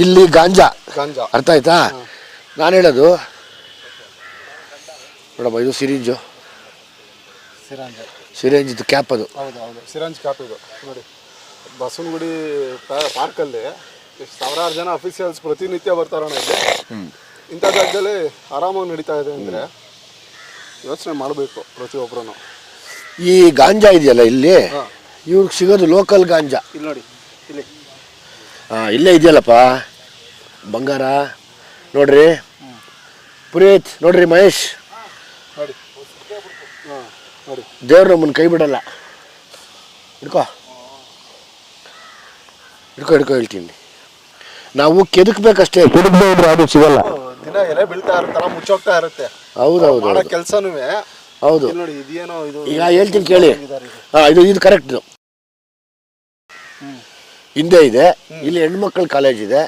ಇಲ್ಲಿ ಗಾಂಜಾ ಗಾಂಜಾ ಅರ್ಥ ಆಯ್ತಾ? ನಾನು ಹೇಳೋದು ನೋಡಮ್ಮ, ಇದು ಸಿರಿಂಜು, ಸಿರಿಂಜ್ ಇದು ಕ್ಯಾಪ್, ಅದು ಹೌದು ಸಿರಂಜ್ ಕ್ಯಾಪ್ ಇದು ನೋಡಿ. ಬಸವನಗುಡಿ ಪಾರ್ಕಲ್ಲಿ ಎಷ್ಟು ಸಾವಿರಾರು ಜನ ಅಫಿಷಿಯಲ್ಸ್ ಪ್ರತಿನಿತ್ಯ ಬರ್ತಾರಣ ಇಲ್ಲಿ. ಇಂಥ ಜಾಗದಲ್ಲಿ ಆರಾಮಾಗಿ ನಡೀತಾ ಇದೆ ಅಂದರೆ ಯೋಚನೆ ಮಾಡಬೇಕು ಪ್ರತಿಯೊಬ್ಬರೂ. ಈ ಗಾಂಜಾ ಇದೆಯಲ್ಲ ಇಲ್ಲಿ, ಇವ್ರಿಗೆ ಸಿಗೋದು ಲೋಕಲ್ ಗಾಂಜಾ. ಇಲ್ಲಿ ನೋಡಿ, ಇಲ್ಲಿ ಇಲ್ಲೇ ಇದೆಯಲ್ಲಪ್ಪ ಬಂಗಾರ. ನೋಡ್ರಿ ಪುನೀತ್, ನೋಡ್ರಿ ಮಹೇಶ್, ನೋಡಿ ನೋಡಿ, ದೇವ್ರು ನಮ್ಮನ್ನು ಕೈ ಬಿಡಲ್ಲ. ಹಿಡ್ಕೋ ಹಿಡ್ಕೋ ಹಿಡ್ಕೋ ಹೇಳ್ತೀನಿ. ನಾವು ಕೆದಕ್ಬೇಕಷ್ಟೇ, ಕೆದಕ್ದೇ ಇದ್ರೆ ಅದು ಸಿಗಲ್ಲ. ದಿನ ಎಲೆ ಬೀಳ್ತಾ ಇರ್ತಾರ, ಮುಚ್ಚೋಗ್ತಾ ಇರುತ್ತೆ. ಹೌದೌದು, ಮಾಡೋ ಕೆಲಸನೂ ಹೌದು. ನೋಡಿ ಇದೇನೋ ಇದು, ಈಗ ಹೇಳ್ತೀನಿ ಕೇಳಿ. ಇದು ಕರೆಕ್ಟ್. ಹಿಂದೆ ಇದೆ, ಇಲ್ಲಿ ಹೆಣ್ಮಕ್ಳ ಕಾಲೇಜ್ ಇದೆ.